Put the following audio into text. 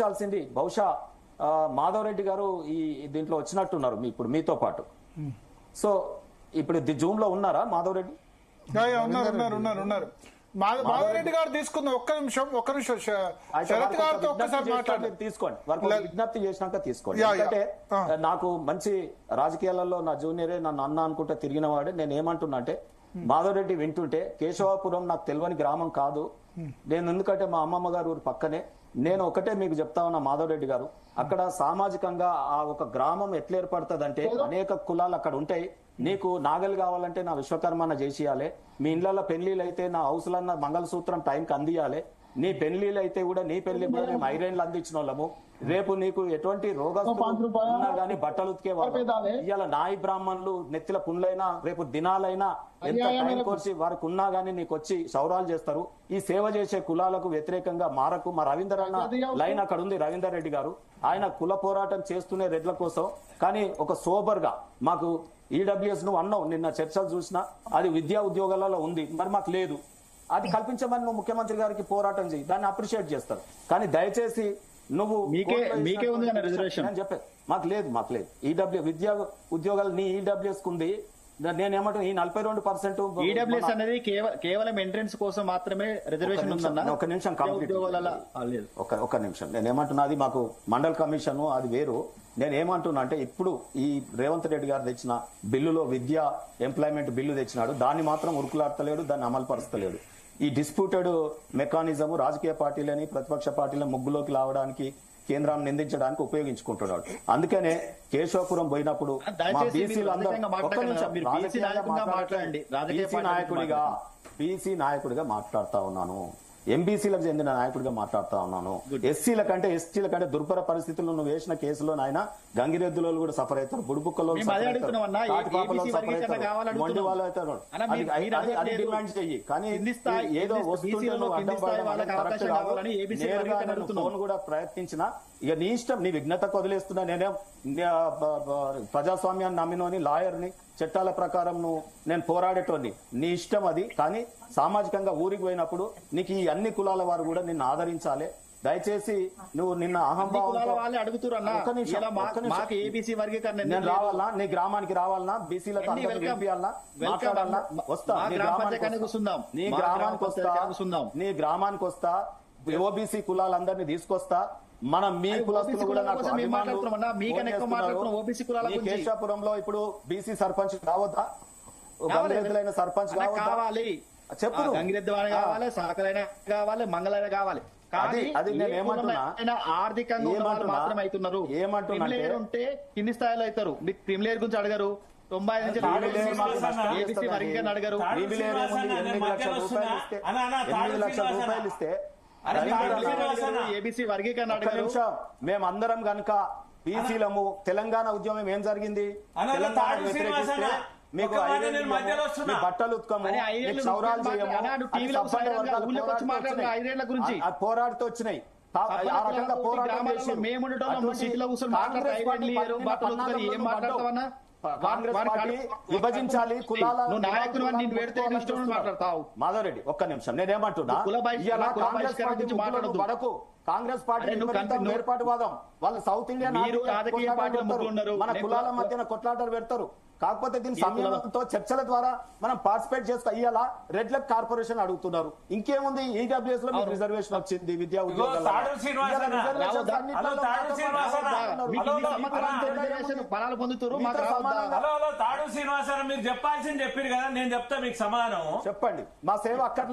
చాల్సింది బహుశా మాధవ్ రెడ్డి గారు ఈ దీంట్లో వచ్చినట్టున్నారు ఇప్పుడు మీతో పాటు. సో ఇప్పుడు జూమ్ లో ఉన్నారా మాధవ్ రెడ్డి? ఉన్నారు. మాధవ్ రెడ్డి గారు తీసుకుందాం. ఒక్క నిమిషం శరత్ గారితో ఒక్కసారి మాట్లాడండి. తీసుకోండి, వారికి విజ్ఞప్తి చేసినాక తీసుకోండి. ఎందుకంటే నాకు మంచి రాజకీయాలలో నా జూనియరే నన్ను అన్న అనుకుంటే తిరిగిన వాడే. నేను ఏమంటున్నా అంటే మాధవ్ రెడ్డి వింటుంటే కేశవాపురం నాకు తెలియని గ్రామం కాదు. నేను ఎందుకంటే మా అమ్మమ్మ గారు ఊరు పక్కనే. నేను ఒకటే మీకు చెప్తా ఉన్నా మాధవ్ రెడ్డి గారు, అక్కడ సామాజికంగా ఆ ఒక గ్రామం ఎట్లా ఏర్పడుతుంది అంటే అనేక కులాలు అక్కడ ఉంటాయి. నీకు నాగలి కావాలంటే నా విశ్వకర్మన చేసియాలి, మీ ఇళ్లలో పెళ్లిళ్ళు అయితే నా హౌస్లన్న మంగళసూత్రం టైంకి అందియాలి, నీ పెళ్లిళ్ళు అయితే కూడా నీ పెళ్లి కూడా మేము ఐరేన్లు అందించిన వాళ్ళము. రేపు నీకు ఎటువంటి రోగస్తులు ఉన్నా గానీ బట్టలు ఉతికేవాళ్ళు. ఇవాళ నాయి బ్రాహ్మణులు నెత్తిల పుండ్లైనా రేపు దినాలైనా ఎంత టైం కోర్చి వారికి ఉన్నా గానీ నీకు వచ్చి సౌరాలు చేస్తారు. ఈ సేవ చేసే కులాలకు వ్యతిరేకంగా మారకు. మా రవీందర్ అన్న లైన్ అక్కడ ఉంది, రవీందర్ రెడ్డి గారు, ఆయన కుల పోరాటం చేస్తూనే రెడ్ల కోసం. కానీ ఒక సోబర్ గా మాకు ఈడబ్ల్యూఎస్ నువ్వు అన్నావు, నిన్న చర్చలు చూసినా అది విద్యా ఉద్యోగాలలో ఉంది, మరి మాకు లేదు. అది కల్పించమని నువ్వు ముఖ్యమంత్రి గారికి పోరాటం చేయి, దాన్ని అప్రిషియేట్ చేస్తారు. కానీ దయచేసి నువ్వు మీకే ఉంది రిజర్వేషన్ చెప్పే మాకు లేదు. ఈడబ్ల్యూ విద్యా ఉద్యోగాలు నీ ఈడబ్ల్యూఎస్ ఉంది. నేనేమంటాను, ఈ 42% ఈడబ్ల్యూఎస్ అనేది కేవలం ఎంట్రెన్స్ కోసం మాత్రమే రిజర్వేషన్ ఉందన్న. ఒక నిమిషం ఒక్క నిమిషం నేనేమంటున్నా, అది మాకు మండల్ కమిషన్ అది వేరు. నేనేమంటున్నా అంటే ఇప్పుడు ఈ రేవంత్ రెడ్డి గారు తెచ్చిన బిల్లులో విద్యా ఎంప్లాయ్మెంట్ బిల్లు తెచ్చినాడు, దాన్ని మాత్రం ఉరుకులాడతలేడు, దాన్ని అమలు పరుస్తలేడు. ఈ డిస్ప్యూటెడ్ మెకానిజం రాజకీయ పార్టీలని ప్రతిపక్ష పార్టీలను ముగ్గులోకి లావడానికి, కేంద్రాన్ని నిందించడానికి ఉపయోగించుకుంటున్నాడు. అందుకనే కేశవపురం పోయినప్పుడు మా బీసీ నాయకుడిగా మాట్లాడుతా ఉన్నాను, ఎంబీసీలకు చెందిన నాయకుడిగా మాట్లాడుతా ఉన్నాను. ఎస్సీల కంటే దుర్భర పరిస్థితుల్లో నువ్వు వేసిన కేసులో నాయన గంగిరెద్దులో కూడా సఫర్ అవుతారు, బుడుబుక్కలో మొండి వాళ్ళు అవుతారు. అది డిమాండ్ చెయ్యి, కానీ ఏదో వస్తుంటే ఫోన్ కూడా ప్రయత్నించిన ఇక నీ ఇష్టం, నీ విఘ్నతకు వదిలేస్తున్నా. నేనే ప్రజాస్వామ్యాన్ని నమ్మినోని, లాయర్ని, చట్టాల ప్రకారం నేను పోరాడేటోని, నీ ఇష్టం అది. కానీ సామాజికంగా ఊరికి పోయినప్పుడు నీకు ఈ అన్ని కులాల వారు కూడా నిన్ను ఆదరించాలి. దయచేసి నువ్వు నిన్న అహంభావంతో నేను రావాలన్నా, నీ గ్రామానికి రావాలన్నా, బీసీలతో మాట్లాడాలన్నా వస్తా, నీ గ్రామానికి వస్తా, ఓబీసీ కులాలందరినీ తీసుకొస్తా. మనం మీ కులస్తులు కూడా కేశవపురంలో ఇప్పుడు బీసీ సర్పంచ్ కావద్దా? గంగిరెద్దులైన సర్పంచ్ కావాలి, చెప్పు. గంగిరెద్దు కావాలి, సాకలైన కావాలి, మంగళైన కావాలి. అది నేను ఏమంటున్నా, ఆర్థికంగా మాత్రం అవుతున్నారు. ఏమంటున్నా ఉంటే కింది స్థాయిలో అవుతారు. మీకు క్రిమిలేయర్ గురించి అడగరు, 90 నుంచి అడగరు. 8 లక్షల రూపాయలు ఇస్తే ఏబీసీ వర్గీకరణ మేమందరం గనక బీసీలము. తెలంగాణ ఉద్యమం ఏం జరిగింది? తెలంగాణ వ్యతిరేకిస్తే మీకు బట్టలు ఉత్కము, సౌరాలు చేయము, పోరాడుతూ వచ్చినాయి. ఆ రకంగా పోరాటం కాంగ్రెస్ పార్టీ విభజించాలి కులాల నాయకులు మాట్లాడతావు. మాధవ్ రెడ్డి ఒక్క నిమిషం, నేనేమంటున్నా, కాంగ్రెస్ పార్టీ ఏర్పాటువాదం వాళ్ళ సౌత్ ఇండియన్ మన కులాల మధ్యన కొట్లాటలు పెడతారు. కాకపోతే దీని సంయమనంతో చర్చల ద్వారా మనం పార్టిసిపేట్ చేస్తా. ఇవాళ రెడ్లకు కార్పొరేషన్ అడుగుతున్నారు, ఇంకేముంది? ఈడబ్ల్యూఎస్ లో మీకు రిజర్వేషన్ వచ్చింది, విద్యా ఉద్యోగాలు ఫలాలు పొందుతారు. తాడు శ్రీనివాసరావు మీరు చెప్పాల్సింది చెప్పారు కదా, నేను చెప్తా మీకు సమాధానం. చెప్పండి. మా సేవ అక్కడ